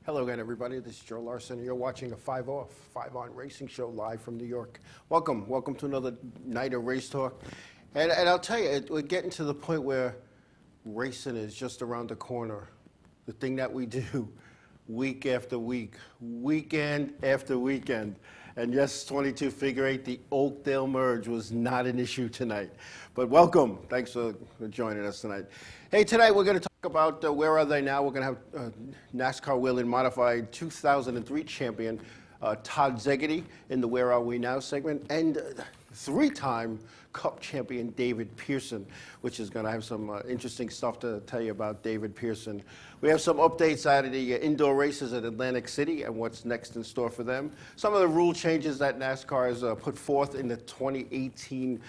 Hello again, everybody. This is Joe Larson. You're watching a 5 on racing show live from New York. Welcome to another night of Race Talk. And I'll tell you, we're getting to the point where racing is just around the corner. The thing that we do week after week, weekend after weekend. And yes, 22 figure eight, the Oakdale merge was not an issue tonight. But welcome. Thanks for joining us tonight. Hey, tonight we're going to talk about where are they now. We're going to have NASCAR Wheel and Modified 2003 champion Todd Szegedy in the Where Are We Now segment, and three-time Cup champion David Pearson, which is going to have some interesting stuff to tell you about David Pearson. We have some updates out of the indoor races at Atlantic City and what's next in store for them. Some of the rule changes that NASCAR has put forth in the 2018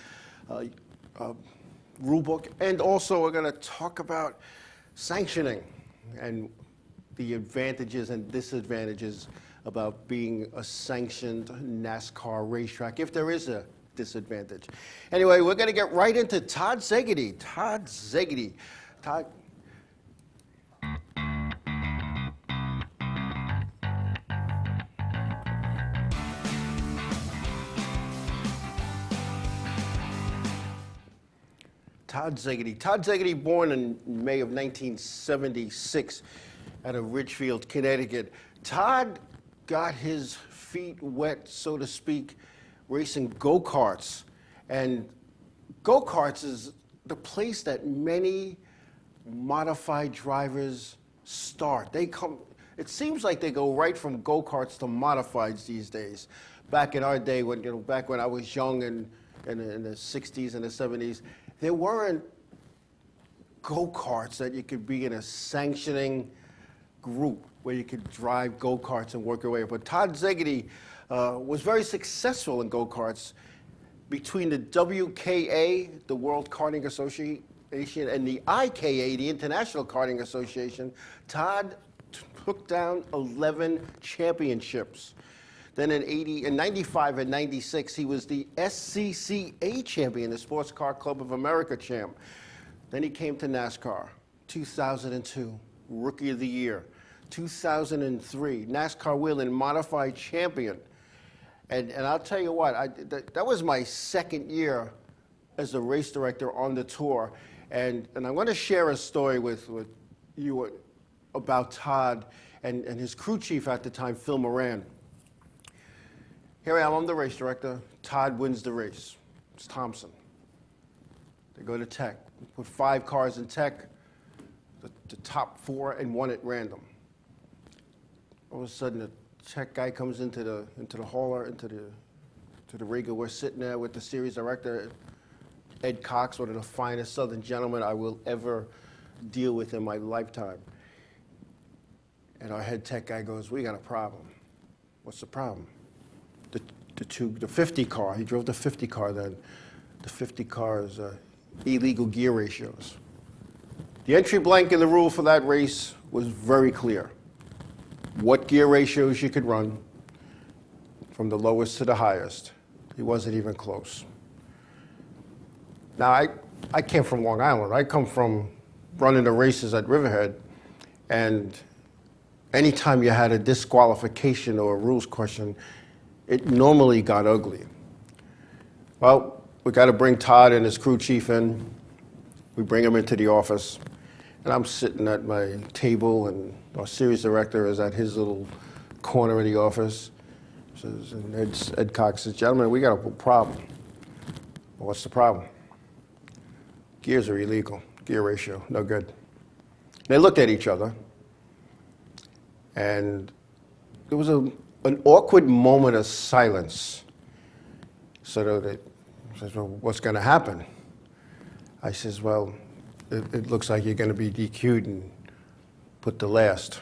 rule book. And also we're going to talk about sanctioning and the advantages and disadvantages about being a sanctioned NASCAR racetrack, if there is a disadvantage. Anyway, we're going to get right into Todd Szegedy. Todd Szegedy. Todd. Todd Szegedy. Todd Szegedy, born in May of 1976 out of Ridgefield, Connecticut. Todd got his feet wet, so to speak, racing go-karts. And go-karts is the place that many modified drivers start. It seems like they go right from go-karts to modifieds these days. Back in our day, back when I was young and in the 60s and the 70s, there weren't go-karts that you could be in a sanctioning group where you could drive go-karts and work your way up. But Todd Szegedy was very successful in go-karts. Between the WKA, the World Karting Association, and the IKA, the International Karting Association, Todd took down 11 championships. Then in 95 and 96, he was the SCCA champion, the Sports Car Club of America champ. Then he came to NASCAR, 2002, Rookie of the Year. 2003, NASCAR Wheel and Modified champion. And I'll tell you what, that was my second year as a race director on the tour. And I'm going to share a story with you about Todd and his crew chief at the time, Phil Moran. Here I am, I'm the race director. Todd wins the race. It's Thompson. They go to tech. We put 5 cars in tech, the top 4 and 1 at random. All of a sudden, the tech guy comes into the hauler, into the rig. We're sitting there with the series director, Ed Cox, one of the finest Southern gentlemen I will ever deal with in my lifetime. And our head tech guy goes, "We got a problem." "What's the problem?" The 50 car. He drove the 50 car then. The 50 car's illegal gear ratios. The entry blank in the rule for that race was very clear. What gear ratios you could run from the lowest to the highest. He wasn't even close. Now, I came from Long Island. I come from running the races at Riverhead, and anytime you had a disqualification or a rules question, it normally got ugly. Well, we got to bring Todd and his crew chief in. We bring him into the office, and I'm sitting at my table, and our series director is at his little corner of the office. And Ed Cox says, "Gentlemen, we got a problem." "Well, what's the problem?" "Gears are illegal. Gear ratio, no good." They looked at each other, and there was an awkward moment of silence. So they says, "Well, what's going to happen?" I says, "Well, it looks like you're going to be DQ'd and put to last.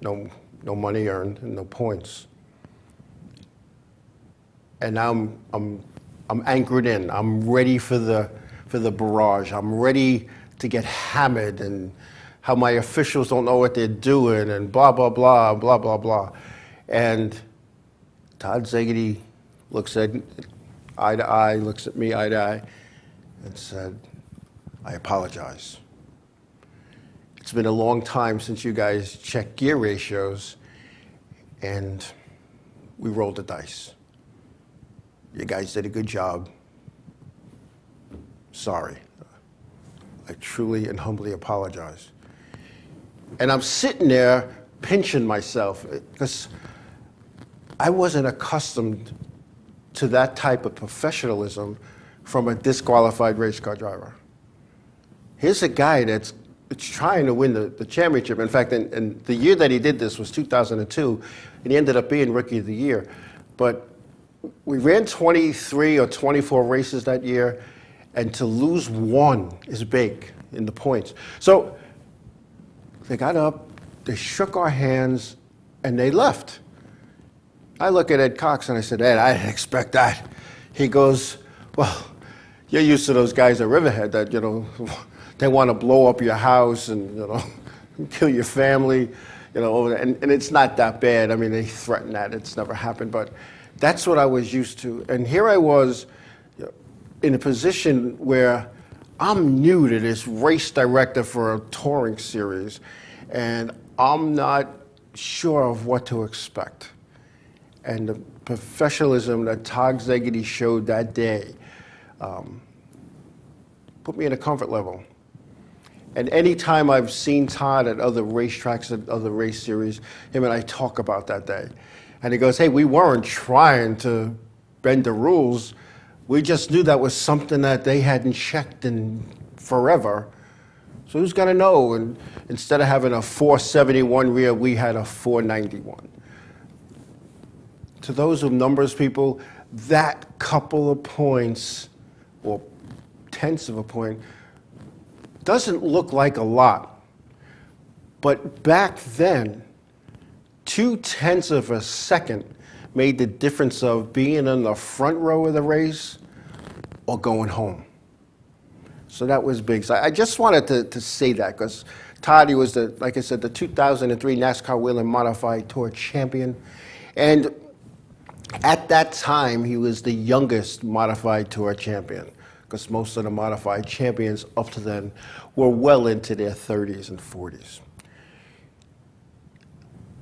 No money earned and no points." And now I'm anchored in. I'm ready for the barrage. I'm ready to get hammered, and how my officials don't know what they're doing, and blah blah blah blah blah blah. And Todd Szegedy looks at eye to eye, looks at me eye to eye, and said, "I apologize. It's been a long time since you guys checked gear ratios, and we rolled the dice. You guys did a good job. Sorry. I truly and humbly apologize. And I'm sitting there pinching myself because I wasn't accustomed to that type of professionalism from a disqualified race car driver. Here's a guy that's trying to win the championship. In fact, and the year that he did this was 2002, and he ended up being Rookie of the Year. But we ran 23 or 24 races that year, and to lose one is big in the points. So they got up, they shook our hands, and they left. I look at Ed Cox and I said, Ed, I didn't expect that. He goes, well, you're used to those guys at Riverhead that, they want to blow up your house and, kill your family, and it's not that bad. I mean, they threaten that. It's never happened, but that's what I was used to. And here I was in a position where I'm new to this race director for a touring series, and I'm not sure of what to expect. And the professionalism that Todd Szegedy showed that day put me in a comfort level. And anytime I've seen Todd at other racetracks, at other race series, him and I talk about that day. And he goes, hey, we weren't trying to bend the rules. We just knew that was something that they hadn't checked in forever. So who's gonna know? And instead of having a 471 rear, we had a 491. To those of numbers people, that couple of points, or tenths of a point, doesn't look like a lot. But back then, 0.2 of a second made the difference of being in the front row of the race or going home. So that was big. So I just wanted to say that because Todd, he was, like I said, the 2003 NASCAR Wheel and Modified Tour champion. And at that time, he was the youngest Modified Tour champion because most of the Modified champions up to then were well into their 30s and 40s.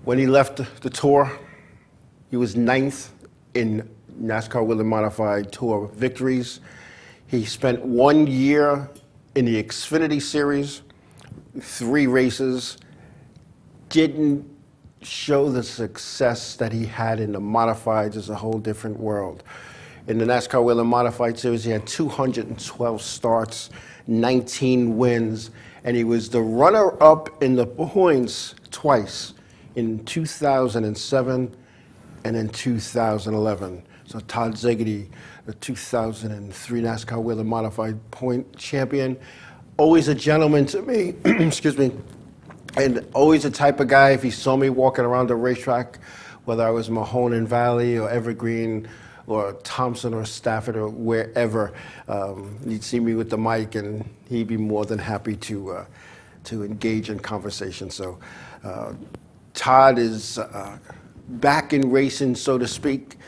When he left the tour, he was 9th in NASCAR Wheel and Modified Tour victories. He spent 1 year in the Xfinity Series, 3 races, didn't show the success that he had in the Modifieds. Is a whole different world. In the NASCAR Wheel and Modified Series, he had 212 starts, 19 wins, and he was the runner-up in the points twice, in 2007 and in 2011. So Todd Szegedy, the 2003 NASCAR Wheel and Modified point champion, always a gentleman to me, excuse me, and always the type of guy, if he saw me walking around the racetrack, whether I was Mahoning Valley or Evergreen or Thompson or Stafford or wherever, he'd see me with the mic and he'd be more than happy to engage in conversation. So Todd is back in racing, so to speak.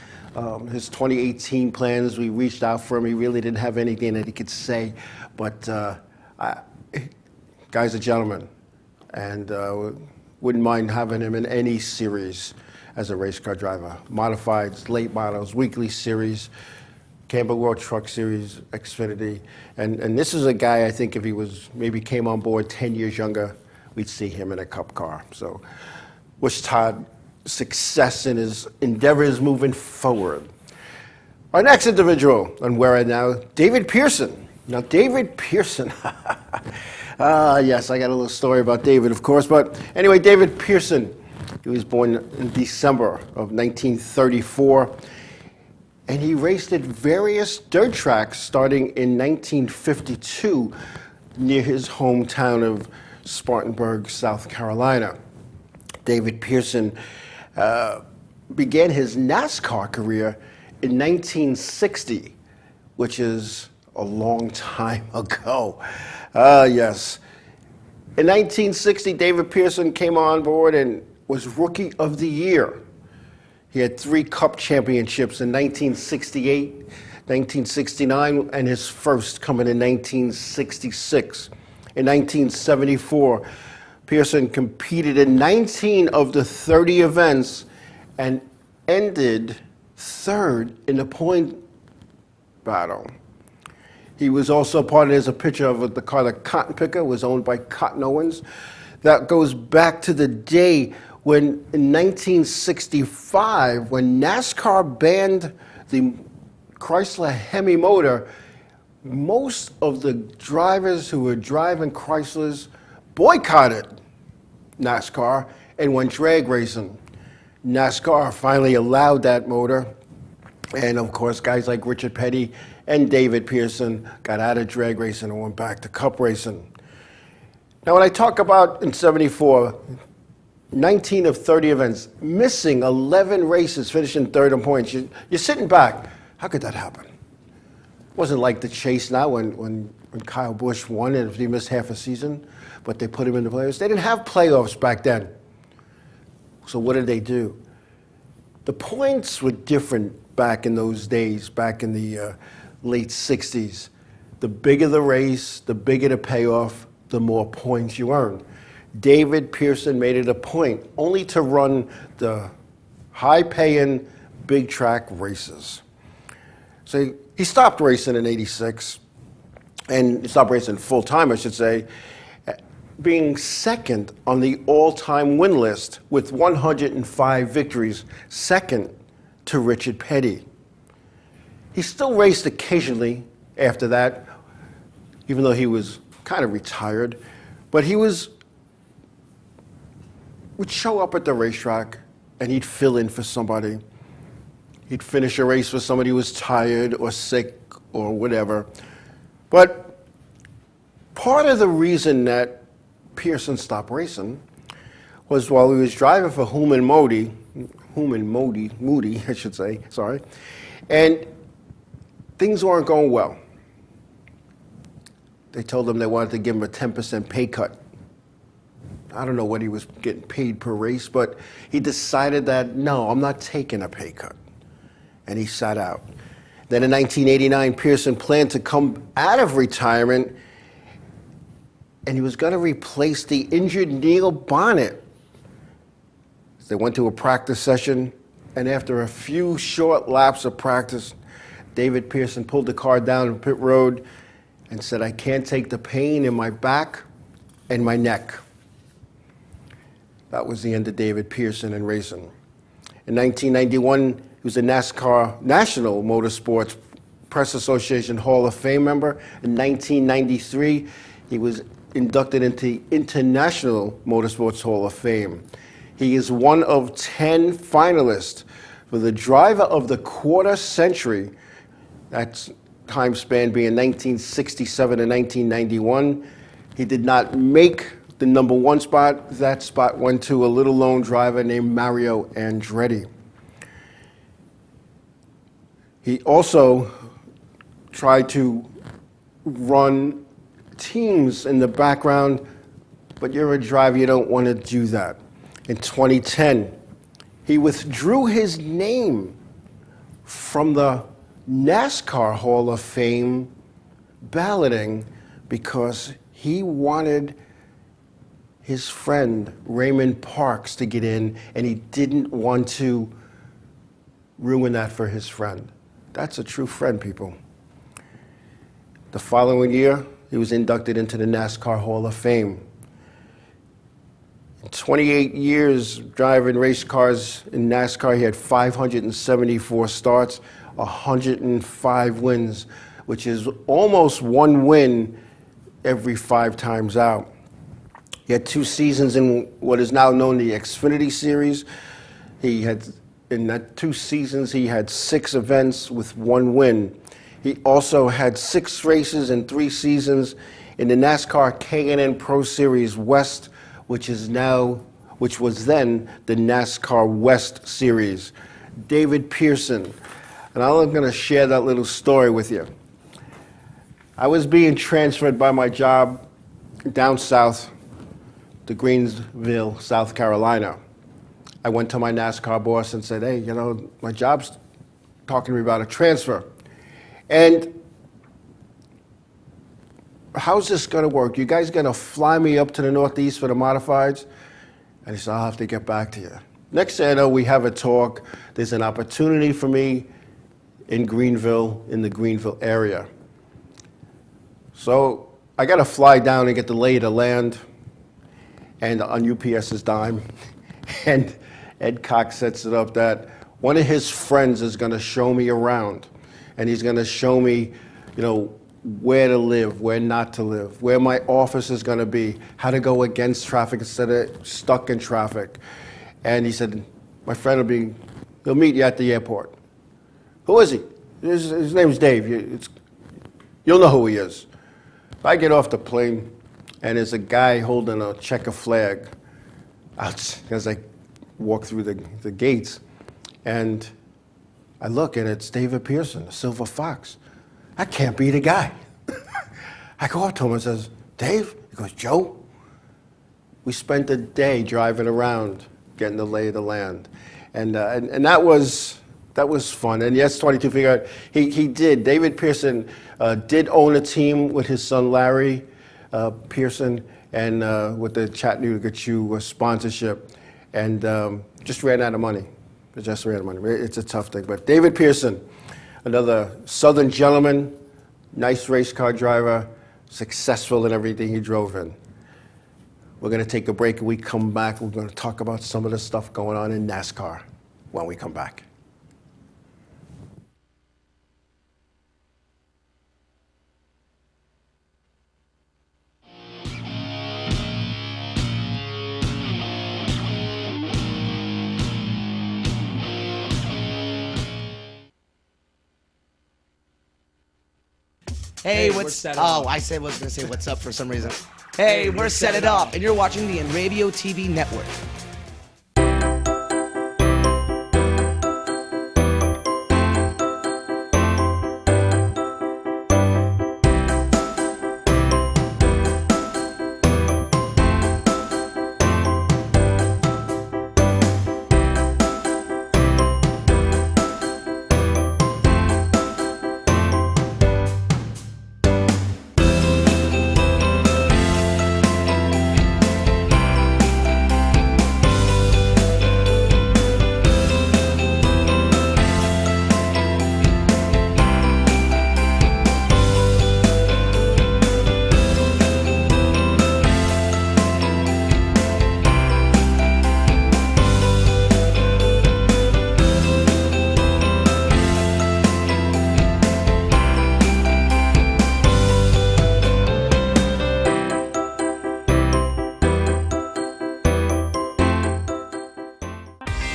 His 2018 plans, we reached out for him. He really didn't have anything that he could say, but guy's a gentleman, and wouldn't mind having him in any series as a race car driver. Modifieds, late models, weekly series, Campbell World Truck Series, Xfinity. And this is a guy, I think if he was, maybe came on board 10 years younger, we'd see him in a Cup car. So wish Todd success in his endeavors moving forward. Our next individual, and where I now, David Pearson. Now, David Pearson, yes, I got a little story about David, of course, but anyway, David Pearson, he was born in December of 1934, and he raced at various dirt tracks starting in 1952 near his hometown of Spartanburg, South Carolina. David Pearson began his NASCAR career in 1960, which is a long time ago. Yes. In 1960, David Pearson came on board and was Rookie of the Year. He had 3 Cup championships in 1968, 1969, and his first coming in 1966. In 1974, Pearson competed in 19 of the 30 events and ended third in the point battle. He was also part of, there's a picture of the car, the Cotton Picker, was owned by Cotton Owens. That goes back to the day when, in 1965, when NASCAR banned the Chrysler Hemi motor, most of the drivers who were driving Chryslers boycotted NASCAR and went drag racing. NASCAR finally allowed that motor, and of course guys like Richard Petty and David Pearson got out of drag racing and went back to cup racing. Now when I talk about in 74, 19 of 30 events, missing 11 races, finishing third in points, you're sitting back, how could that happen? It wasn't like the chase now when Kyle Busch won and if he missed half a season, but they put him in the playoffs. They didn't have playoffs back then. So what did they do? The points were different back in those days, back in the late 60s. The bigger the race, the bigger the payoff, the more points you earn. David Pearson made it a point only to run the high-paying, big-track races. So he stopped racing in '86, and he stopped racing full-time, I should say, being second on the all-time win list with 105 victories, second to Richard Petty. He still raced occasionally after that, even though he was kind of retired, but he would show up at the racetrack and he'd fill in for somebody. He'd finish a race for somebody who was tired or sick or whatever. But part of the reason that Pearson stopped racing was while he was driving for Moody, I should say, sorry, and things weren't going well. They told him they wanted to give him a 10% pay cut. I don't know what he was getting paid per race, but he decided that, no, I'm not taking a pay cut. And he sat out. Then in 1989, Pearson planned to come out of retirement, and he was going to replace the injured Neil Bonnet. They went to a practice session, and after a few short laps of practice, David Pearson pulled the car down pit road and said, I can't take the pain in my back and my neck. That was the end of David Pearson in racing. In 1991, he was a NASCAR National Motorsports Press Association Hall of Fame member. In 1993, he was inducted into International Motorsports Hall of Fame. He is one of 10 finalists for the Driver of the Quarter Century. That time span being 1967 to 1991. He did not make the number one spot. That spot went to a little lone driver named Mario Andretti. He also tried to run teams in the background, but you're a driver, you don't want to do that. In 2010, he withdrew his name from the NASCAR Hall of Fame balloting because he wanted his friend Raymond Parks to get in, and he didn't want to ruin that for his friend. That's a true friend, people. The following year, he was inducted into the NASCAR Hall of Fame. In 28 years driving race cars in NASCAR, he had 574 starts, 105 wins, which is almost one win every 5 times out. He had 2 seasons in what is now known the Xfinity Series. In that 2 seasons, he had 6 events with 1 win. He also had 6 races in 3 seasons in the NASCAR K&N Pro Series West, which was then the NASCAR West Series. David Pearson, and I'm going to share that little story with you. I was being transferred by my job down south to Greensville, South Carolina. I went to my NASCAR boss and said, hey, my job's talking to me about a transfer. And how's this going to work? You guys going to fly me up to the Northeast for the modifieds? And he said, I'll have to get back to you. Next thing I know, we have a talk. There's an opportunity for me in Greenville, in the Greenville area. So I got to fly down and get the lay of the land, and on UPS's dime. And Ed Cox sets it up that one of his friends is going to show me around, and he's going to show me, you know, where to live, where not to live, where my office is going to be, how to go against traffic instead of stuck in traffic. And he said, my friend he'll meet you at the airport. Who is he? His name's Dave. You'll know who he is. I get off the plane, and there's a guy holding a checker flag out as I walk through the gates. And I look, and it's David Pearson, the Silver Fox. That can't be the guy. I go up to him and says, Dave? He goes, Joe? We spent a day driving around getting the lay of the land. And that was fun. And yes, 22 figure out, he did. David Pearson did own a team with his son Larry Pearson, and with the Chattanooga Chew sponsorship, and just ran out of money. It just ran out of money. It's a tough thing. But David Pearson, another Southern gentleman, nice race car driver, successful in everything he drove in. We're going to take a break, and we come back. We're going to talk about some of the stuff going on in NASCAR when we come back. Hey, what's oh, I was going to say what's up for some reason. Hey, we're Set It Up, and you're watching the Inravio TV network.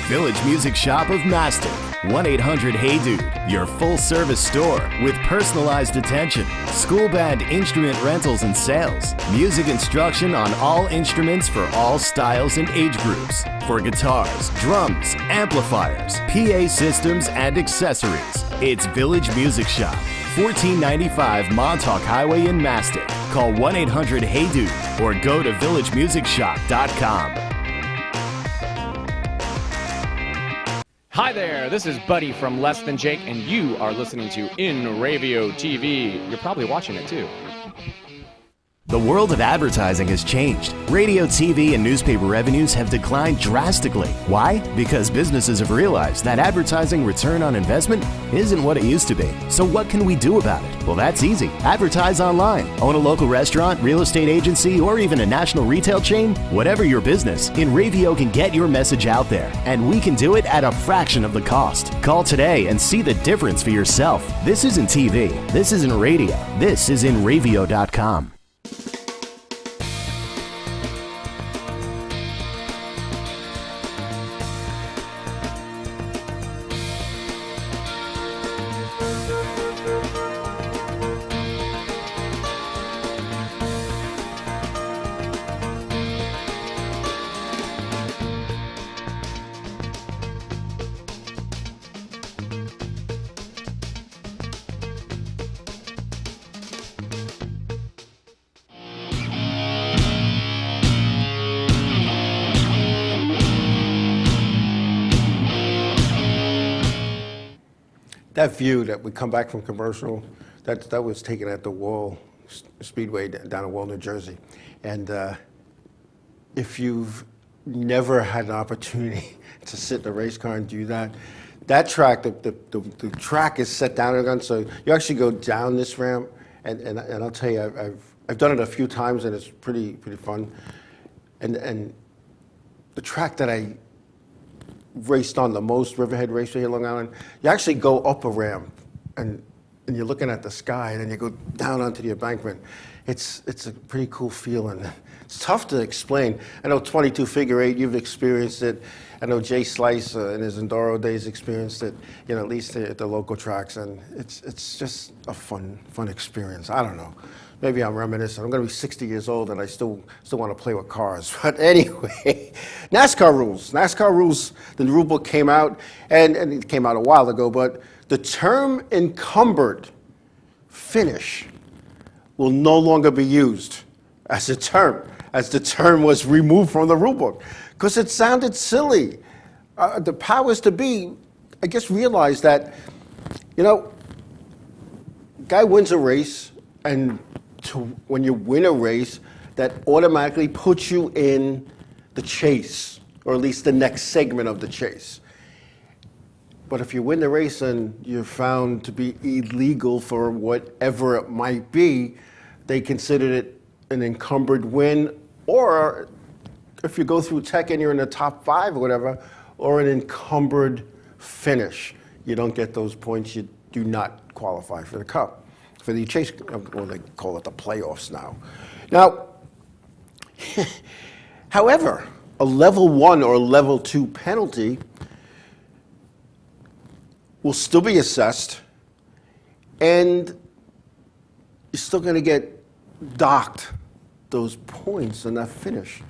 Village Music Shop of Mastic. 1-800-HEY-DUDE, your full-service store with personalized attention, school band instrument rentals and sales, music instruction on all instruments for all styles and age groups, for guitars, drums, amplifiers, PA systems, and accessories. It's Village Music Shop, 1495 Montauk Highway in Mastic. Call 1-800-HEY-DUDE or go to villagemusicshop.com. Hi there, this is Buddy from Less Than Jake, and you are listening to Inravio TV. You're probably watching it too. The world of advertising has changed. Radio, TV, and newspaper revenues have declined drastically. Why? Because businesses have realized that advertising return on investment isn't what it used to be. So what can we do about it? Well, that's easy. Advertise online. Own a local restaurant, real estate agency, or even a national retail chain? Whatever your business, Inravio can get your message out there, and we can do it at a fraction of the cost. Call today and see the difference for yourself. This isn't TV. This isn't radio. This is Inravio.com. That view that we come back from commercial, that was taken at the Wall Speedway down in Wall, New Jersey. And if you've never had an opportunity to sit in a race car and do that. That track, the track is set down again, so you actually go down this ramp, and I'll tell you, I've done it a few times, and it's pretty fun. And the track that I raced on the most, Riverhead Raceway here, Long Island, you actually go up a ramp, and you're looking at the sky, and then you go down onto the embankment. It's a pretty cool feeling. It's tough to explain. I know 22 figure eight, you've experienced it. I know Jay Slice in his Enduro days experienced it, at least at the local tracks, and it's just a fun experience. I don't know. Maybe I'm reminiscent. I'm going to be 60 years old, and I still want to play with cars. But anyway, NASCAR rules. NASCAR rules, the rule book came out, and it came out a while ago, but the term encumbered finish will no longer be used as a term, as the term was removed from the rule book, because it sounded silly. The powers to be, I guess, realized that, guy wins a race, and when you win a race, that automatically puts you in the chase, or at least the next segment of the chase. But if you win the race and you're found to be illegal for whatever it might be, they considered it an encumbered win, or if you go through tech and you're in the top 5 or whatever, or an encumbered finish. You don't get those points. You do not qualify for the Cup, for the chase, or they call it the playoffs now. Now, however, a level 1 or level 2 penalty will still be assessed, and you're still going to get docked those points in that finish.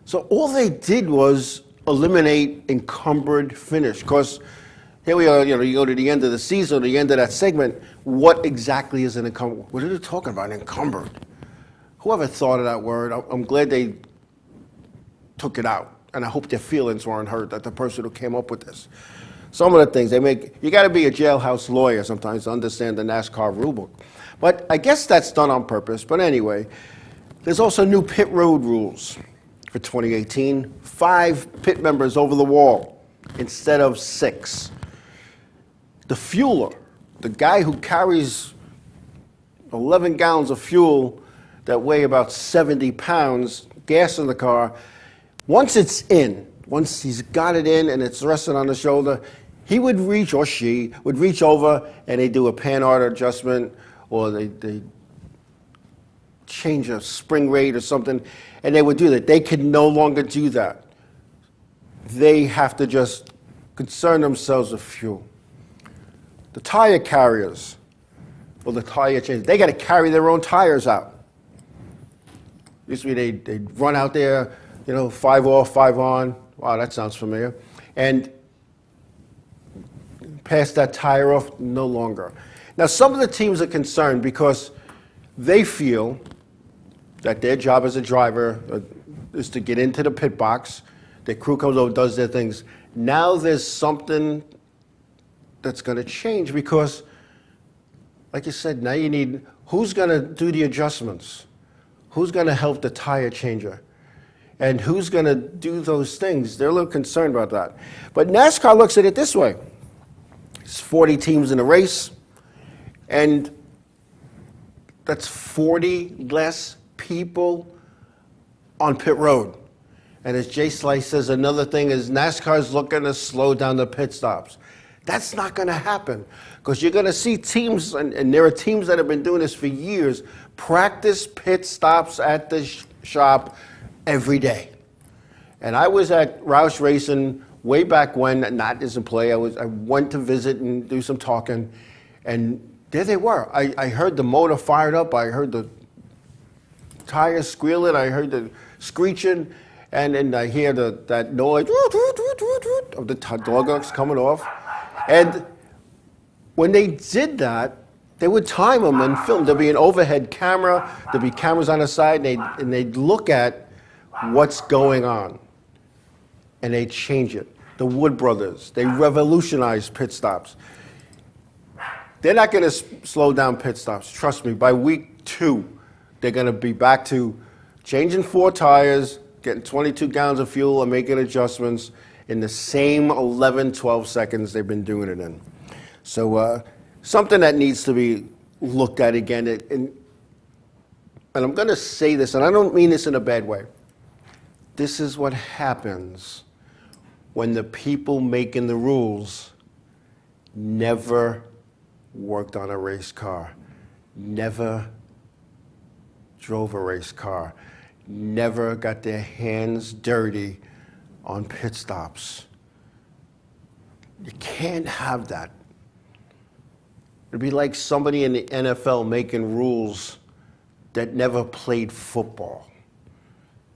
So all they did was eliminate encumbered finish, because here we are, you go to the end of the season, the end of that segment, what exactly is an encumbered? What are they talking about, encumbered? Whoever thought of that word, I'm glad they took it out, and I hope their feelings weren't hurt, that the person who came up with this. Some of the things they make, you got to be a jailhouse lawyer sometimes to understand the NASCAR rulebook. But I guess that's done on purpose. But anyway, there's also new pit road rules for 2018. 5 pit members over the wall instead of 6. The fueler, the guy who carries 11 gallons of fuel that weigh about 70 pounds, gas in the car, once it's in, once he's got it in and it's resting on the shoulder, he would reach, or she would reach over, and they do a Panhard adjustment, or they change a spring rate or something, and they would do that. They could no longer do that. They have to just concern themselves with fuel. The tire carriers, or the tire changers, they got to carry their own tires out. Used to be they'd run out there, 5 off, 5 on. Wow, that sounds familiar. And pass that tire off, no longer. Now, some of the teams are concerned because they feel that their job as a driver is to get into the pit box. Their crew comes over, does their things. Now there's something that's going to change because, like you said, now you need, who's going to do the adjustments? Who's going to help the tire changer? And who's going to do those things? They're a little concerned about that. But NASCAR looks at it this way. It's 40 teams in a race, and that's 40 less people on pit road. And as Jay Slice says, another thing is NASCAR's looking to slow down the pit stops. That's not going to happen because you're going to see teams, and there are teams that have been doing this for years, practice pit stops at the shop every day. And I was at Roush Racing way back when Nat is in play. I went to visit and do some talking, and there they were. I heard the motor fired up. I heard the tires squealing. I heard the screeching, and then I hear that noise of the dogs coming off. And when they did that, they would time them and film. There'd be an overhead camera. There'd be cameras on the side, and they'd look at what's going on, and they'd change it. The Wood Brothers, they revolutionized pit stops. They're not going to slow down pit stops. Trust me, by week 2, they're going to be back to changing 4 tires, getting 22 gallons of fuel and making adjustments in the same 11, 12 seconds they've been doing it in. So something that needs to be looked at again. And I'm going to say this, and I don't mean this in a bad way. This is what happens when the people making the rules never worked on a race car, never drove a race car, never got their hands dirty on pit stops. You can't have that. It'd be like somebody in the NFL making rules that never played football.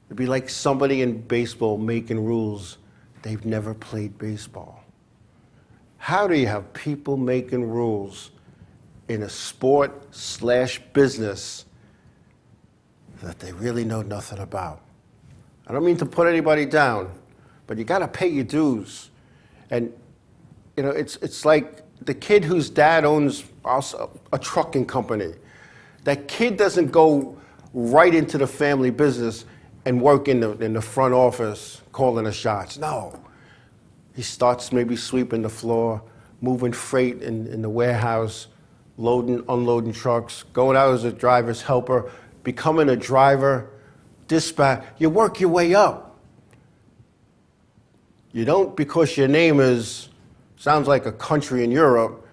It'd be like somebody in baseball making rules they've never played baseball. How do you have people making rules in a sport/business that they really know nothing about? I don't mean to put anybody down, but you got to pay your dues. And you know, it's like the kid whose dad owns also a trucking company. That kid doesn't go right into the family business and work in the front office calling the shots. No. He starts maybe sweeping the floor, moving freight in the warehouse, loading, unloading trucks, going out as a driver's helper, becoming a driver, dispatch. You work your way up. You don't, because your name sounds like a country in Europe,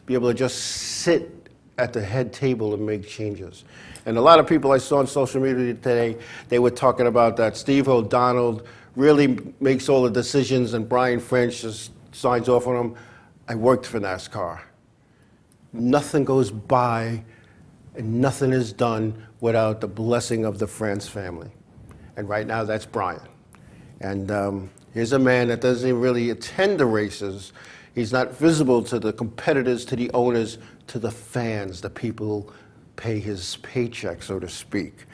be able to just sit at the head table and make changes. And a lot of people I saw on social media today, they were talking about that Steve O'Donnell really makes all the decisions and Brian French just signs off on them. I worked for NASCAR. Nothing goes by and nothing is done without the blessing of the France family. And right now that's Brian. And here's a man that doesn't even really attend the races. He's not visible to the competitors, to the owners, to the fans, the people who pay his paycheck, so to speak.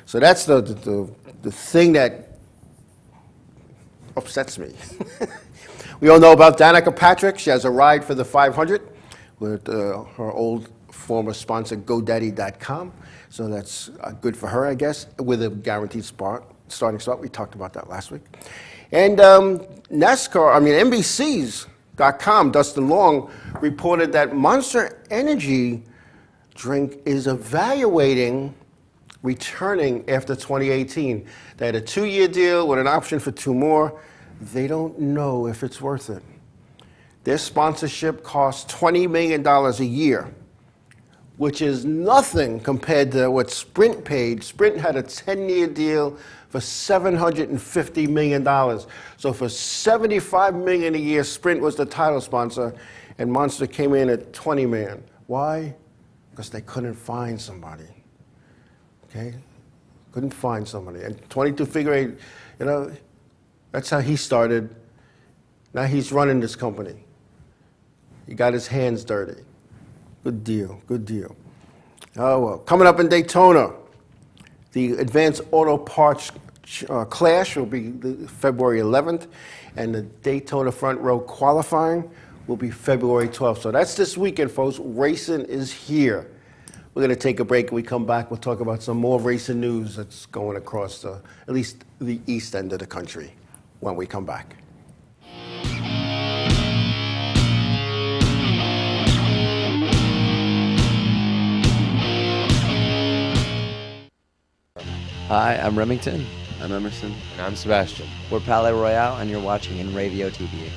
So that's the thing that upsets me. We all know about Danica Patrick. She has a ride for the 500 with her old former sponsor, GoDaddy.com. So that's good for her, I guess, with a guaranteed starting spot. We talked about that last week. And NBC's.com, Dustin Long, reported that Monster Energy drink is evaluating returning after 2018. They had a 2-year deal with an option for 2 more. They don't know if it's worth it. Their sponsorship costs $20 million a year, which is nothing compared to what Sprint paid. Sprint had a 10-year deal for $750 million. So for $75 million a year, Sprint was the title sponsor, and Monster came in at $20 million. Why? Because they couldn't find somebody. Okay? Couldn't find somebody. And 22 figure 8, you know, that's how he started. Now he's running this company. He got his hands dirty. Good deal, good deal. Oh, well, coming up in Daytona, the Advanced Auto Parts Clash will be February 11th, and the Daytona Front Row Qualifying will be February 12th. So that's this weekend, folks. Racing is here. We're going to take a break. When we come back, we'll talk about some more racing news that's going across at least the east end of the country when we come back. Hi, I'm Remington. I'm Emerson. And I'm Sebastian. We're Palais Royale, and you're watching Inravio TV.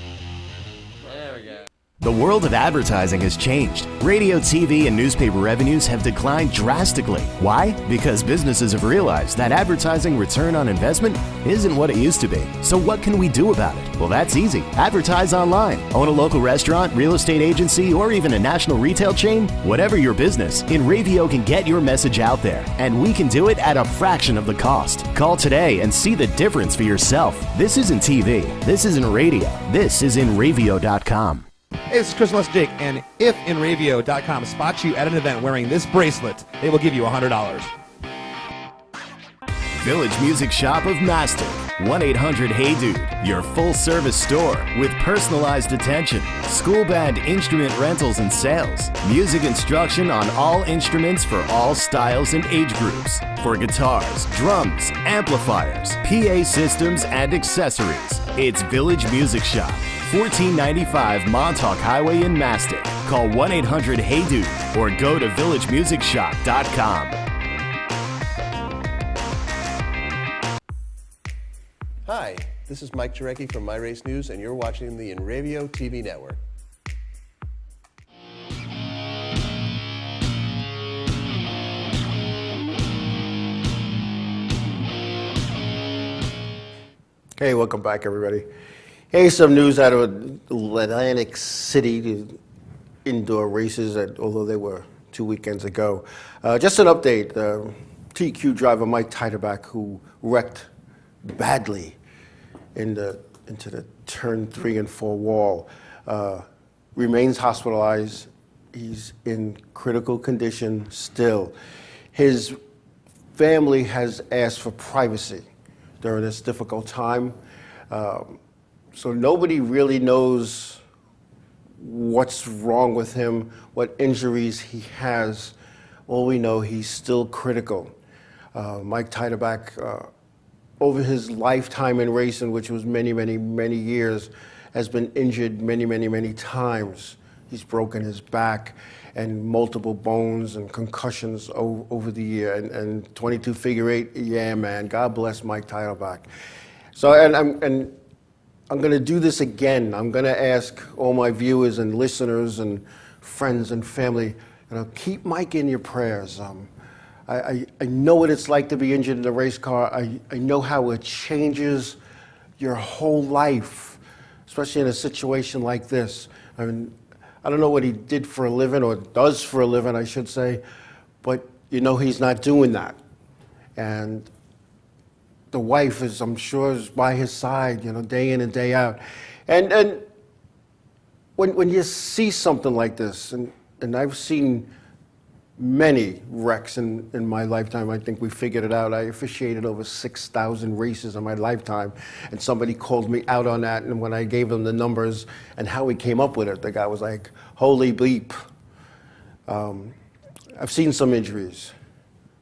There we go. The world of advertising has changed. Radio, TV, and newspaper revenues have declined drastically. Why? Because businesses have realized that advertising return on investment isn't what it used to be. So what can we do about it? Well, that's easy. Advertise online. Own a local restaurant, real estate agency, or even a national retail chain? Whatever your business, Inravio can get your message out there, and we can do it at a fraction of the cost. Call today and see the difference for yourself. This isn't TV. This isn't radio. This is Inravio.com. Hey, this is Chris Les Jake, and if Inravio.com spots you at an event wearing this bracelet, they will give you $100. Village Music Shop of Mastic, 1-800-HEY-DUDE, your full-service store with personalized attention, school band instrument rentals and sales, music instruction on all instruments for all styles and age groups, for guitars, drums, amplifiers, PA systems, and accessories. It's Village Music Shop, 1495 Montauk Highway in Mastic. Call 1-800-HEY-DUDE or go to villagemusicshop.com. Hi, this is Mike Jarecki from My Race News, and you're watching the Inravio TV network. Hey, welcome back, everybody. Hey, some news out of Atlantic City, the indoor races, although they were 2 weekends ago. Just an update. TQ driver Mike Titeback, who wrecked badly into the turn 3 and 4 wall, remains hospitalized. He's in critical condition still. His family has asked for privacy during this difficult time. So nobody really knows what's wrong with him, what injuries he has. All we know, he's still critical. Mike Titeback, over his lifetime in racing, which was many, many, many years, has been injured many, many, many times. He's broken his back and multiple bones and concussions over the year. And 22 figure 8, yeah, man, God bless Mike Titeback. So, and I'm going to do this again. I'm going to ask all my viewers and listeners and friends and family, keep Mike in your prayers. I know what it's like to be injured in a race car. I know how it changes your whole life, especially in a situation like this. I mean, I don't know what he did for a living, or does for a living, I should say, but he's not doing that. And the wife is, I'm sure, is by his side, day in and day out. And when you see something like this, and I've seen many wrecks in my lifetime. I think we figured it out. I officiated over 6,000 races in my lifetime, and somebody called me out on that, and when I gave them the numbers and how we came up with it, the guy was like, holy bleep. I've seen some injuries.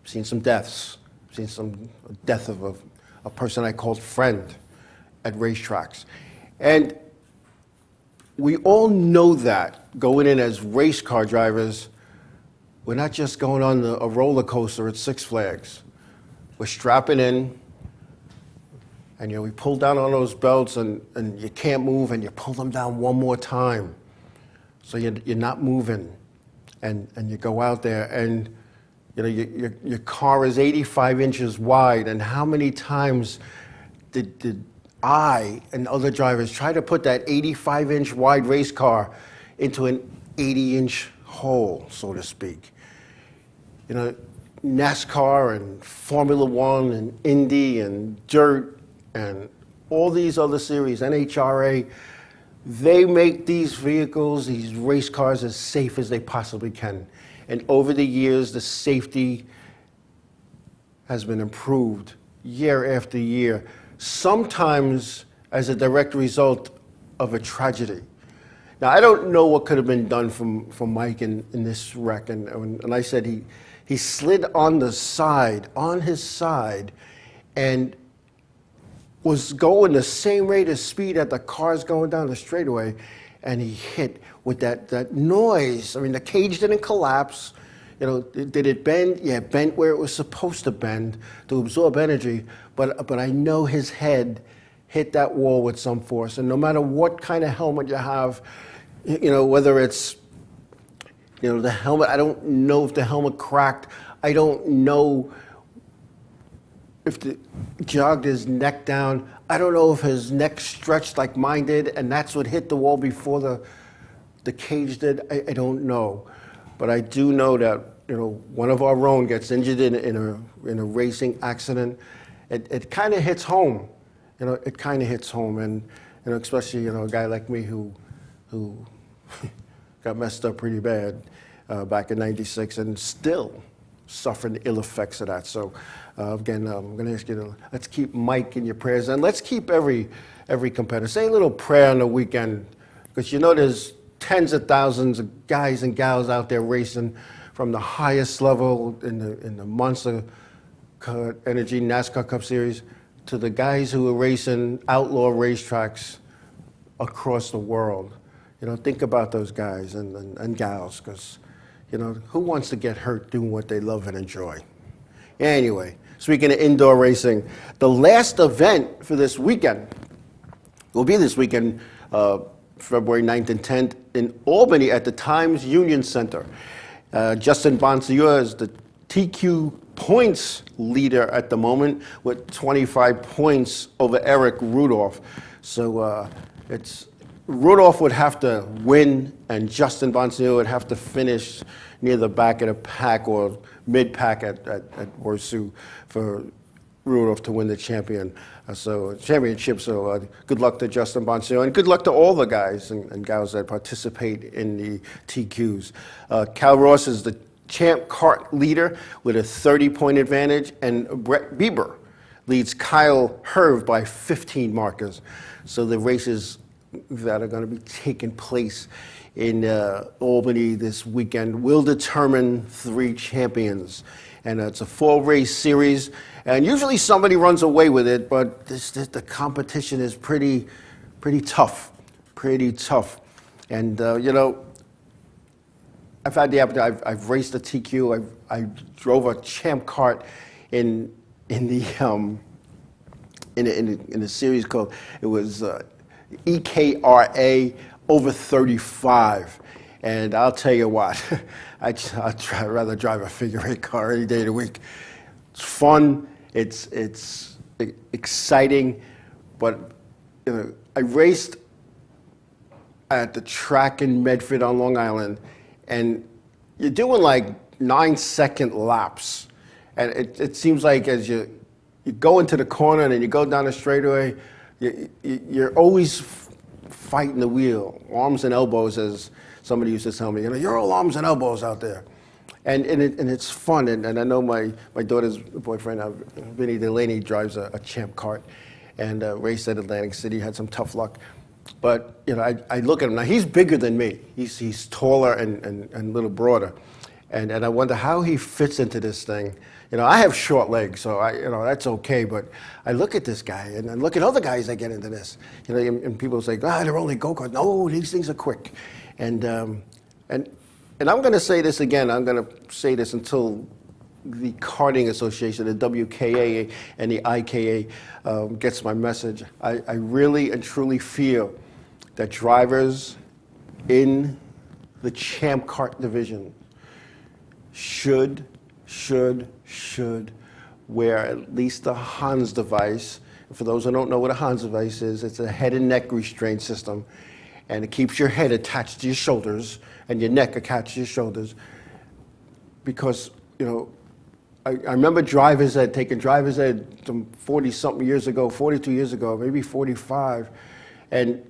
I've seen some deaths. I've seen some death of a person I called friend at racetracks. And we all know that going in as race car drivers. We're not just going on a roller coaster at Six Flags. We're strapping in, and we pull down on those belts, and you can't move, and you pull them down one more time. So you're not moving, and you go out there, and your car is 85 inches wide, and how many times did I and other drivers try to put that 85-inch wide race car into an 80-inch hole, so to speak? NASCAR and Formula One and Indy and Dirt and all these other series, NHRA, they make these vehicles, these race cars, as safe as they possibly can. And over the years, the safety has been improved year after year, sometimes as a direct result of a tragedy. Now, I don't know what could have been done from Mike in this wreck, and I said he slid on his side, and was going the same rate of speed that the car's going down the straightaway, and he hit with that noise. I mean, the cage didn't collapse. Did it bend? Yeah, it bent where it was supposed to bend to absorb energy, but I know his head hit that wall with some force, and no matter what kind of helmet you have, whether it's the helmet, I don't know if the helmet cracked. I don't know if the jogged his neck down. I don't know if his neck stretched like mine did, and that's what hit the wall before the cage did. I don't know. But I do know that one of our own gets injured in a racing accident. It kind of hits home. It kind of hits home, and especially a guy like me who got messed up pretty bad back in '96, and still suffering the ill effects of that. So again, I'm going to ask you to let's keep Mike in your prayers, and let's keep every competitor. Say a little prayer on the weekend, because there's tens of thousands of guys and gals out there racing from the highest level in the Monster Energy NASCAR Cup Series to the guys who are racing outlaw racetracks across the world. Think about those guys and gals, because who wants to get hurt doing what they love and enjoy? Anyway, speaking of indoor racing, the last event for this weekend will be this weekend, February 9th and 10th in Albany at the Times Union Center. Justin Bonsieur is the TQ points leader at the moment with 25 points over Eric Rudolph. So Rudolph would have to win, and Justin Bonsieur would have to finish near the back of the pack or mid-pack at Warsaw for Rudolph to win the championship. So good luck to Justin Bonsieur, and good luck to all the guys and gals that participate in the TQs. Cal Ross is the champ kart leader with a 30-point advantage, and Brett Bieber leads Kyle Herve by 15 markers. So the races that are going to be taking place in Albany this weekend will determine 3 champions. And it's a 4-race series, and usually somebody runs away with it, but the competition is pretty tough, And I've had the opportunity. I've raced a TQ. I drove a champ kart in the series called EKRA over 35. And I'll tell you what, I'd rather drive a figure-8 car any day of the week. It's fun, it's exciting, but I raced at the track in Medford on Long Island, and you're doing like 9-second laps. And it seems like as you go into the corner and then you go down the straightaway, you're always fighting the wheel, arms and elbows, as somebody used to tell me, you're all arms and elbows out there. And it's fun, and I know my daughter's boyfriend, Vinny Delaney, drives a champ kart, and raced at Atlantic City, had some tough luck. But I look at him now. He's bigger than me. He's taller and a little broader, and I wonder how he fits into this thing. I have short legs, so that's okay. But I look at this guy, and I look at other guys that get into this. And people say, they're only go-karts. No, these things are quick, and I'm going to say this again. I'm going to say this until the Karting Association, the WKA and the IKA, gets my message. I really and truly feel that drivers in the Champ Kart division should wear at least a Hans device. For those who don't know what a Hans device is, it's a head and neck restraint system, and it keeps your head attached to your shoulders and your neck attached to your shoulders. Because, I remember taking driver's ed some 40-something years ago, 42 years ago, maybe 45, and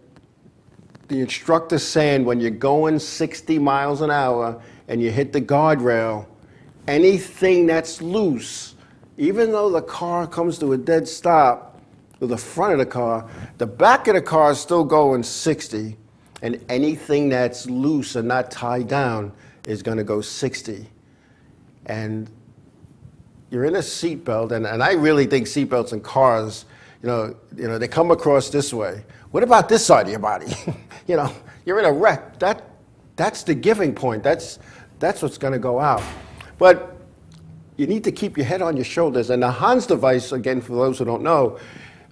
the instructor saying when you're going 60 miles an hour and you hit the guardrail, anything that's loose, even though the car comes to a dead stop with the front of the car, the back of the car is still going 60, and anything that's loose and not tied down is going to go 60. And you're in a seatbelt, and I really think seatbelts in cars, they come across this way. What about this side of your body? You're in a wreck. That's the giving point. That's what's going to go out. But you need to keep your head on your shoulders. And the Hans device, again, for those who don't know,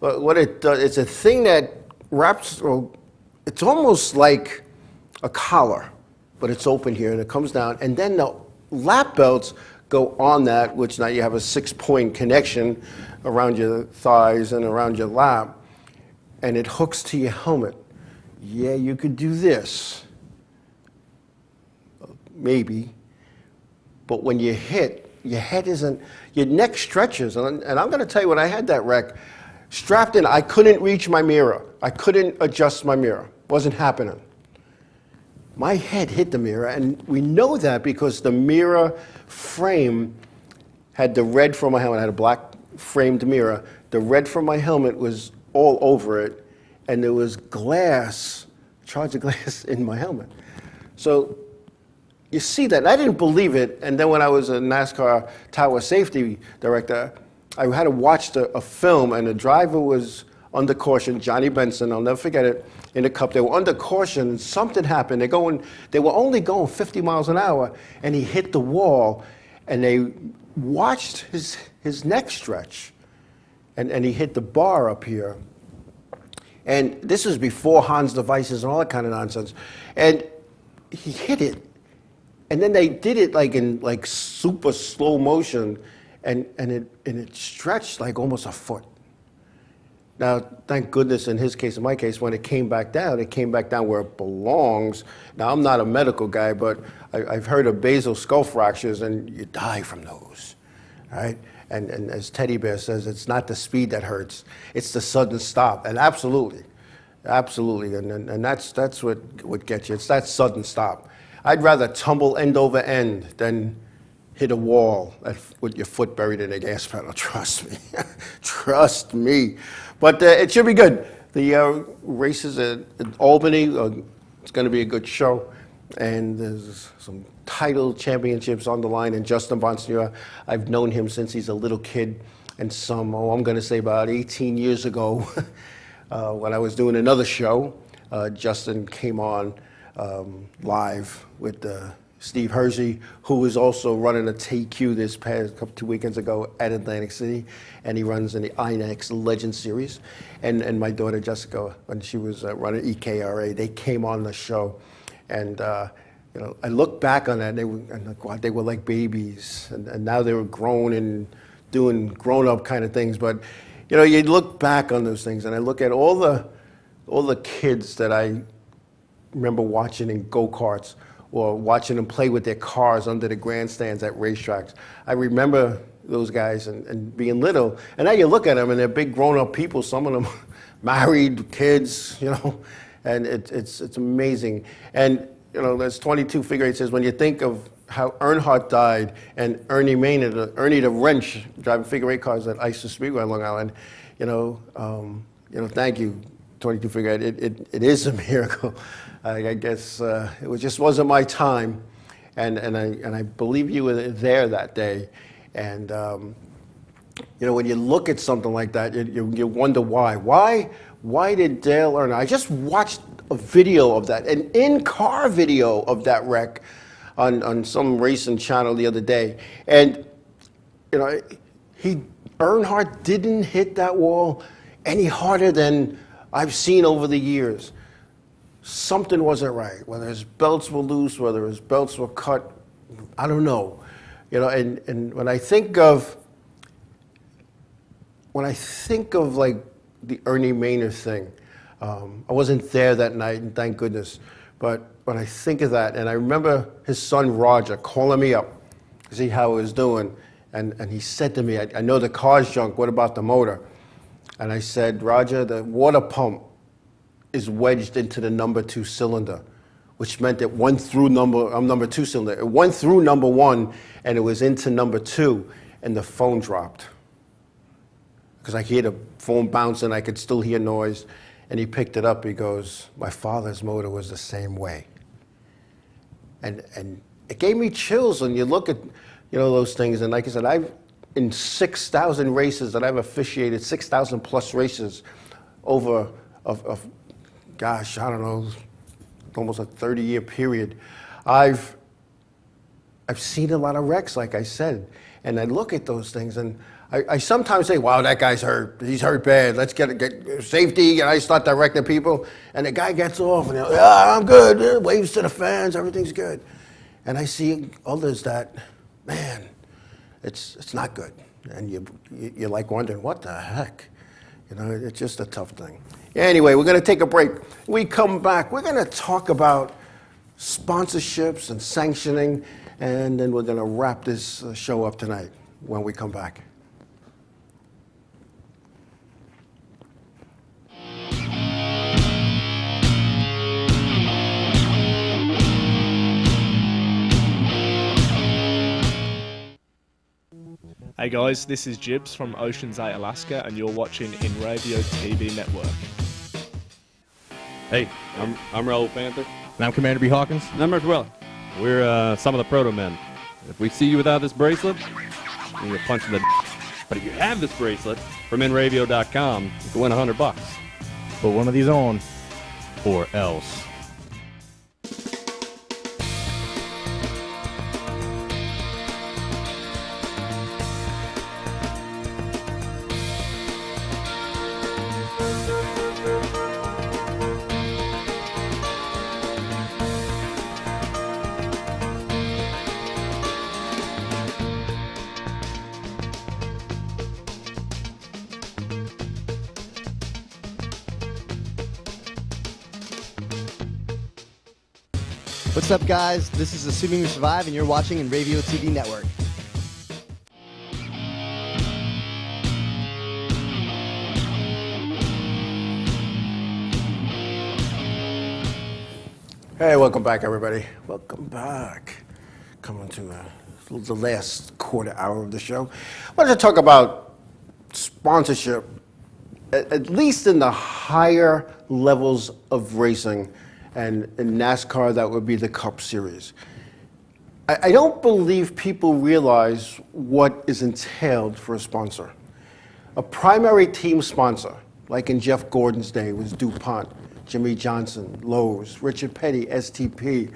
what it does, it's a thing that wraps, it's almost like a collar, but it's open here, and it comes down. And then the lap belts go on that, which now you have a 6-point connection around your thighs and around your lap, and it hooks to your helmet. Yeah, you could do this, maybe, but when you hit, your head isn't, your neck stretches, and I'm going to tell you, when I had that wreck, strapped in, I couldn't reach my mirror. I couldn't adjust my mirror. Wasn't happening. My head hit the mirror, and we know that because the mirror frame had the red from my helmet. I had a black framed mirror. The red from my helmet was all over it, and there was glass, shards of glass in my helmet. So you see that. I didn't believe it, and then when I was a NASCAR tower safety director, I had to watch a film, and the driver was under caution, Johnny Benson, I'll never forget it, in the Cup. They were under caution, and something happened. They were only going 50 miles an hour, and he hit the wall, and they watched his neck stretch, and he hit the bar up here. And this was before Hans devices and all that kind of nonsense. And he hit it, and then they did it in super slow motion, and it stretched like almost a foot. Now, thank goodness in his case, in my case, when it came back down where it belongs. Now, I'm not a medical guy, but I've heard of basal skull fractures, and you die from those, right? And as Teddy Bear says, it's not the speed that hurts, it's the sudden stop. And absolutely, and that's what gets you. It's that sudden stop. I'd rather tumble end over end than hit a wall with your foot buried in a gas pedal. Trust me, trust me. But it should be good. The races at Albany, it's going to be a good show. And there's some title championships on the line. And Justin Bonsignore, I've known him since he's a little kid. And I'm going to say about 18 years ago, when I was doing another show, Justin came on live with Steve Hersey, who was also running a TQ this past 2 weekends ago at Atlantic City, and he runs in the INEX Legend Series. And my daughter Jessica, when she was running EKRA, they came on the show, and I look back on that, and they were like babies, and now they were grown and doing grown-up kind of things. But you look back on those things, and I look at all the kids that I remember watching in go-karts, or watching them play with their cars under the grandstands at racetracks. I remember those guys and being little. And now you look at them, and they're big grown-up people, some of them married, kids, and it's amazing. And, there's 22 figure eight says, when you think of how Earnhardt died and Ernie Maynard, Ernie the Wrench, driving figure eight cars at Ice Speedway on Long Island, thank you, 22 figure eight. It is a miracle. I guess it just wasn't my time, and I believe you were there that day. And when you look at something like that, you wonder why. Why did Dale Earnhardt? I just watched a video of that, an in-car video of that wreck on some racing channel the other day, and Earnhardt didn't hit that wall any harder than I've seen over the years. Something wasn't right, whether his belts were loose, whether his belts were cut, I don't know. And when I think of like the Ernie Maynard thing, I wasn't there that night, and thank goodness. But when I think of that, and I remember his son Roger calling me up to see how he was doing, and he said to me, I know the car's junk, what about the motor? And I said, Roger, the water pump is wedged into the number 2 cylinder, which meant it went through number 2 cylinder. It went through number 1, and it was into number 2, and the phone dropped. Because I hear the phone bouncing, I could still hear noise. And he picked it up, he goes, my father's motor was the same way. And it gave me chills when you look at, those things. And like I said, in 6,000 races that I've officiated, 6,000 plus races over gosh, I don't know, almost a 30-year period. I've seen a lot of wrecks, like I said, and I look at those things, and I sometimes say, wow, that guy's hurt. He's hurt bad. Let's get safety, and I start directing people, and the guy gets off, and they're like, I'm good, waves to the fans, everything's good. And I see others that, man, it's not good. And you're like wondering, what the heck? It's just a tough thing. Anyway, we're going to take a break. When we come back, we're going to talk about sponsorships and sanctioning, and then we're going to wrap this show up tonight when we come back. Hey guys, this is Jibs from Ocean's 8, Alaska, and you're watching Inravio TV Network. Hey, I'm Raul Panther. And I'm Commander B. Hawkins. And I'm Mark Weller. We're some of the proto men. If we see you without this bracelet, you're punching the But if you have this bracelet from Inravio.com, you can win $100. Put one of these on, or else. What's up, guys? This is Assuming We Survive, and you're watching Inravio TV Network. Hey, welcome back, everybody. Welcome back. Coming to the last quarter hour of the show. I wanted to talk about sponsorship, at least in the higher levels of racing. And in NASCAR, that would be the Cup Series. I don't believe people realize what is entailed for a sponsor. A primary team sponsor, like in Jeff Gordon's day, was DuPont, Jimmy Johnson, Lowe's, Richard Petty, STP,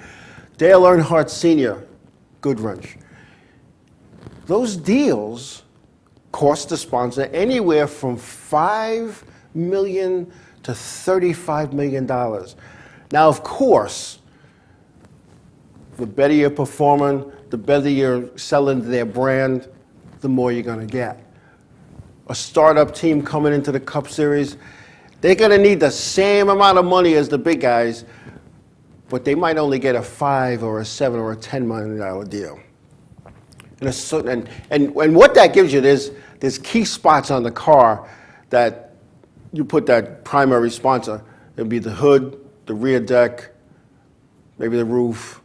Dale Earnhardt Sr., Goodwrench. Those deals cost the sponsor anywhere from $5 million to $35 million. Now, of course, the better you're performing, the better you're selling their brand, the more you're going to get. A startup team coming into the Cup Series, they're going to need the same amount of money as the big guys, but they might only get a $5 or a $7 or a $10 million deal. And what that gives you, there's key spots on the car that you put that primary sponsor. It'll be the hood, the rear deck, maybe the roof,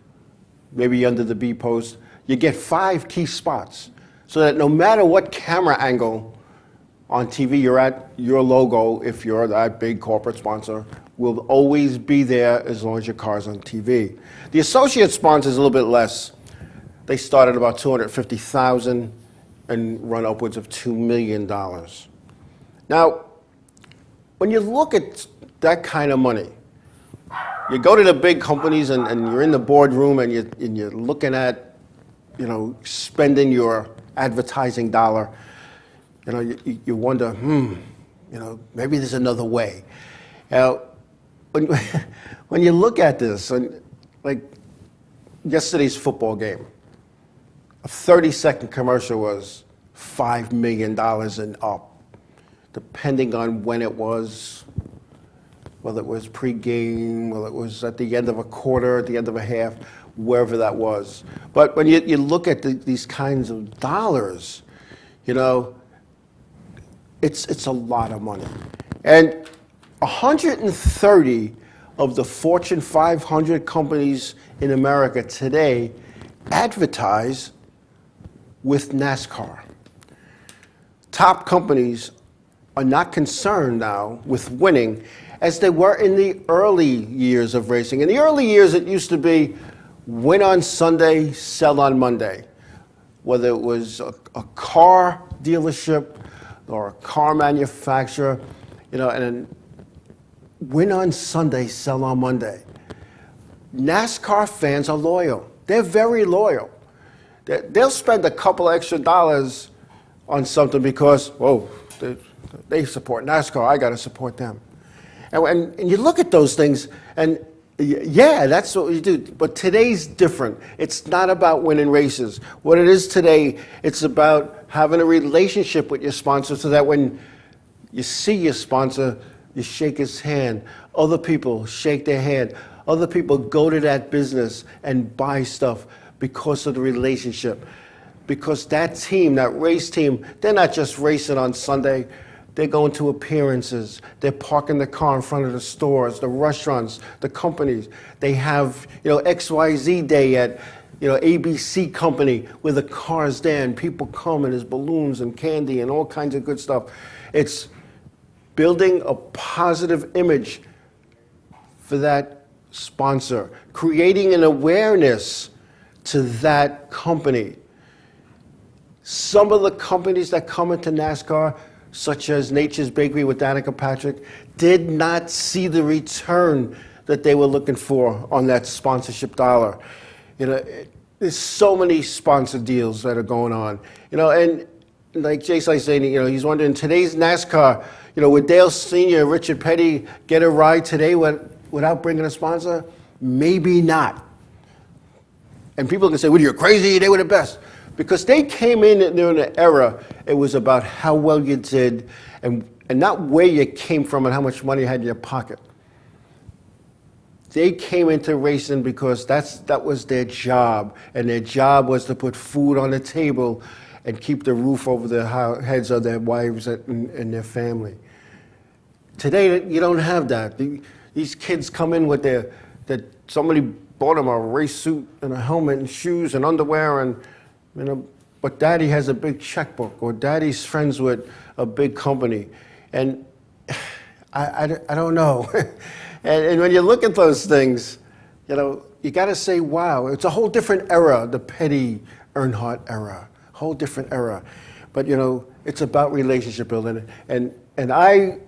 maybe under the B-post. You get 5 key spots so that no matter what camera angle on TV you're at, your logo, if you're that big corporate sponsor, will always be there as long as your car's on TV. The associate sponsor is a little bit less. They start at about $250,000 and run upwards of $2 million. Now, when you look at that kind of money, you go to the big companies and you're in the boardroom and you're looking at, spending your advertising dollar. You wonder, maybe there's another way. Now, when you look at this, like yesterday's football game, a 30-second commercial was $5 million and up, depending on when it was. Whether it was pre-game, whether it was at the end of a quarter, at the end of a half, wherever that was. But when you look at these kinds of dollars, it's a lot of money. And 130 of the Fortune 500 companies in America today advertise with NASCAR. Top companies are not concerned now with winning as they were in the early years of racing. In the early years, it used to be win on Sunday, sell on Monday. Whether it was a car dealership or a car manufacturer, and win on Sunday, sell on Monday. NASCAR fans are loyal. They're very loyal. They'll spend a couple extra dollars on something because, they support NASCAR, I got to support them. And you look at those things, and yeah, that's what we do. But today's different. It's not about winning races. What it is today, it's about having a relationship with your sponsor so that when you see your sponsor, you shake his hand. Other people shake their hand. Other people go to that business and buy stuff because of the relationship. Because that team, that race team, they're not just racing on Sunday. They're going to appearances. They're parking the car in front of the stores, the restaurants, the companies. They have, XYZ day at ABC company with the cars there and people come and there's balloons and candy and all kinds of good stuff. It's building a positive image for that sponsor, creating an awareness to that company. Some of the companies that come into NASCAR, such as Nature's Bakery with Danica Patrick, did not see the return that they were looking for on that sponsorship dollar. There's so many sponsor deals that are going on. And like Jason's saying, he's wondering, today's NASCAR, would Dale Sr. and Richard Petty get a ride today without bringing a sponsor? Maybe not. And people can say, well, you're crazy, they were the best. Because they came in during an era, it was about how well you did and not where you came from and how much money you had in your pocket. They came into racing because that was their job, and their job was to put food on the table and keep the roof over the heads of their wives and their family. Today, you don't have that. These kids come in with that somebody bought them a race suit and a helmet and shoes and underwear and but daddy has a big checkbook, or daddy's friends with a big company. And I don't know. and when you look at those things, you got to say, wow, it's a whole different era, the Petty Earnhardt era, whole different era. But, it's about relationship building. And I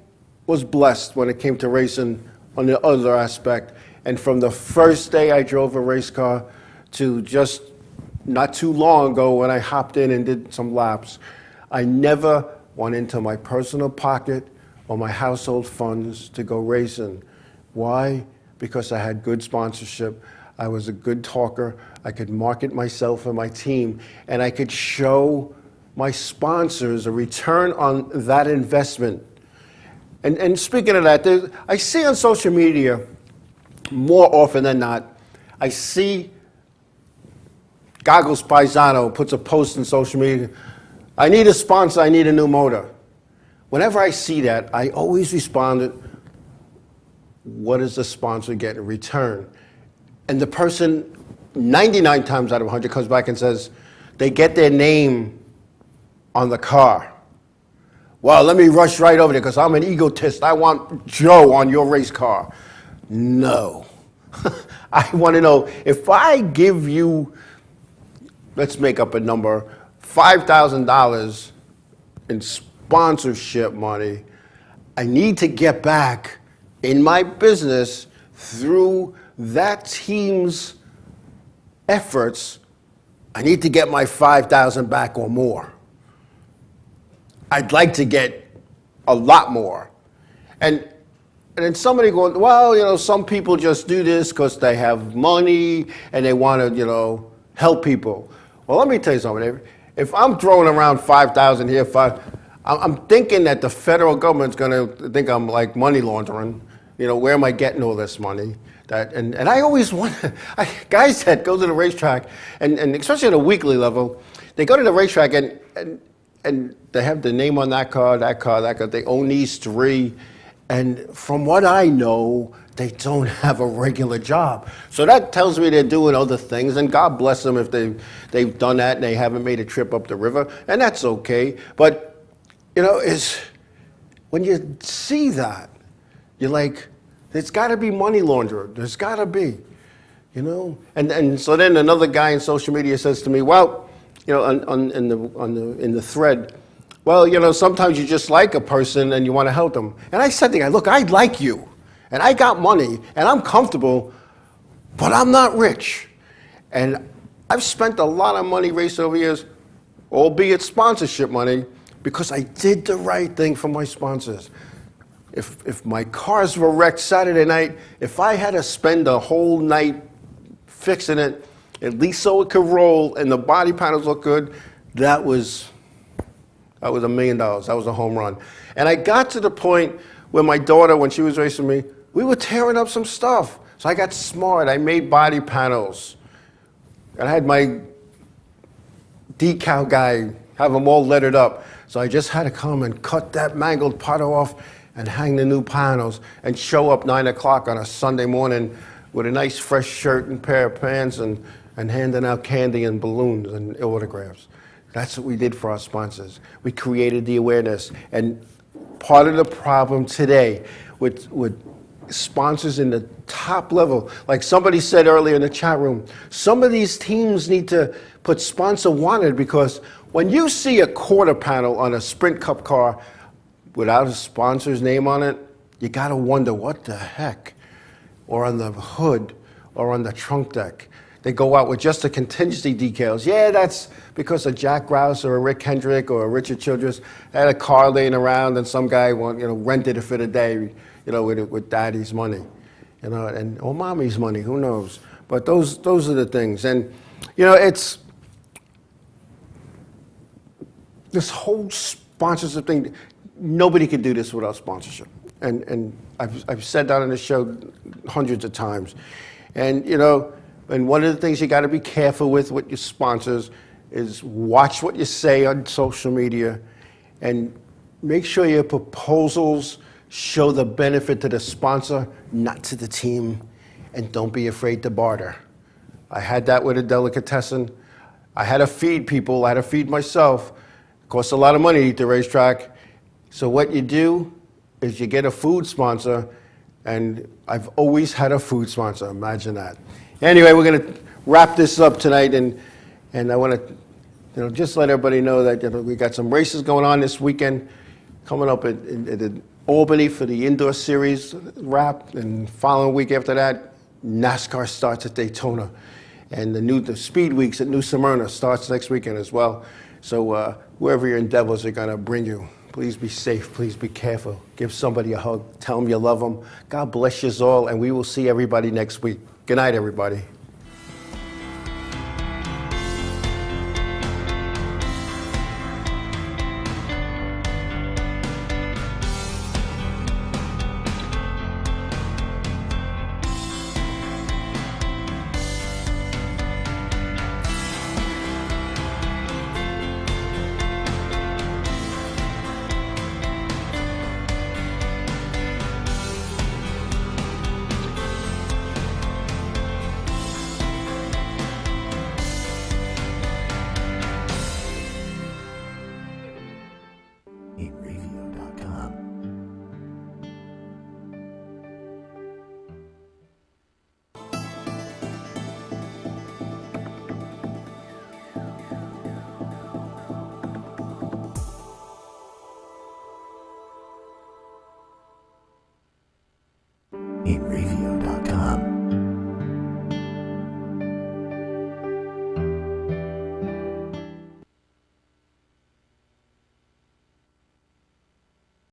was blessed when it came to racing on the other aspect. And from the first day I drove a race car to just not too long ago when I hopped in and did some laps, I never went into my personal pocket or my household funds to go racing. Why? Because I had good sponsorship. I was a good talker. I could market myself and my team, and I could show my sponsors a return on that investment. And speaking of that, I see on social media more often than not, I see Goggles Paisano puts a post in social media, I need a sponsor, I need a new motor. Whenever I see that, I always respond, what does the sponsor get in return? And the person, 99 times out of 100, comes back and says, they get their name on the car. Well, let me rush right over there because I'm an egotist. I want Joe on your race car. No. I want to know, if I give you, let's make up a number, $5,000 in sponsorship money, I need to get back in my business through that team's efforts. I need to get my $5,000 back or more. I'd like to get a lot more. And then somebody going, well, some people just do this because they have money and they want to, help people. Well, let me tell you something. If I'm throwing around $5,000 here, I'm thinking that the federal government's going to think I'm like money laundering. Where am I getting all this money? And I always wonder, guys that go to the racetrack, and especially at a weekly level, they go to the racetrack and they have the name on that car. They own these three. And from what I know, they don't have a regular job. So that tells me they're doing other things, and God bless them if they've done that and they haven't made a trip up the river, and that's okay. But, when you see that, you're like, there's got to be money launderer. There's got to be, And so then another guy in social media says to me, well, in the thread, well, sometimes you just like a person and you want to help them. And I said to the guy, look, I like you, and I got money, and I'm comfortable, but I'm not rich. And I've spent a lot of money racing over years, albeit sponsorship money, because I did the right thing for my sponsors. If my cars were wrecked Saturday night, if I had to spend a whole night fixing it, at least so it could roll and the body panels look good, that was $1 million. That was a home run. And I got to the point where my daughter, when she was racing me, we were tearing up some stuff. So I got smart. I made body panels. And I had my decal guy have them all lettered up. So I just had to come and cut that mangled puddle off and hang the new panels and show up 9 o'clock on a Sunday morning with a nice fresh shirt and pair of pants and and handing out candy and balloons and autographs. That's what we did for our sponsors. We created the awareness. And part of the problem today with sponsors in the top level, like somebody said earlier in the chat room, some of these teams need to put sponsor wanted, because when you see a quarter panel on a Sprint Cup car without a sponsor's name on it, you gotta wonder what the heck. Or on the hood, or on the trunk deck. They go out with just the contingency decals. Yeah, that's because of Jack Rouse or a Rick Hendrick or a Richard Childress had a car laying around and some guy rented it for the day, with daddy's money, or mommy's money, who knows? But those are the things. And, it's this whole sponsorship thing, nobody can do this without sponsorship. And I've said that on the show hundreds of times. And, and one of the things you got to be careful with your sponsors is watch what you say on social media and make sure your proposals show the benefit to the sponsor, not to the team, and don't be afraid to barter. I had that with a delicatessen. I had to feed people. I had to feed myself. It costs a lot of money to eat the racetrack. So what you do is you get a food sponsor, and I've always had a food sponsor. Imagine that. Anyway, we're going to wrap this up tonight, and I want to just let everybody know that we got some races going on this weekend, coming up at Albany for the indoor series wrap, and following week after that, NASCAR starts at Daytona, and the Speed Weeks at New Smyrna starts next weekend as well. So whoever your endeavors are going to bring you, please be safe, please be careful. Give somebody a hug, tell them you love them. God bless you all, and we will see everybody next week. Good night, everybody.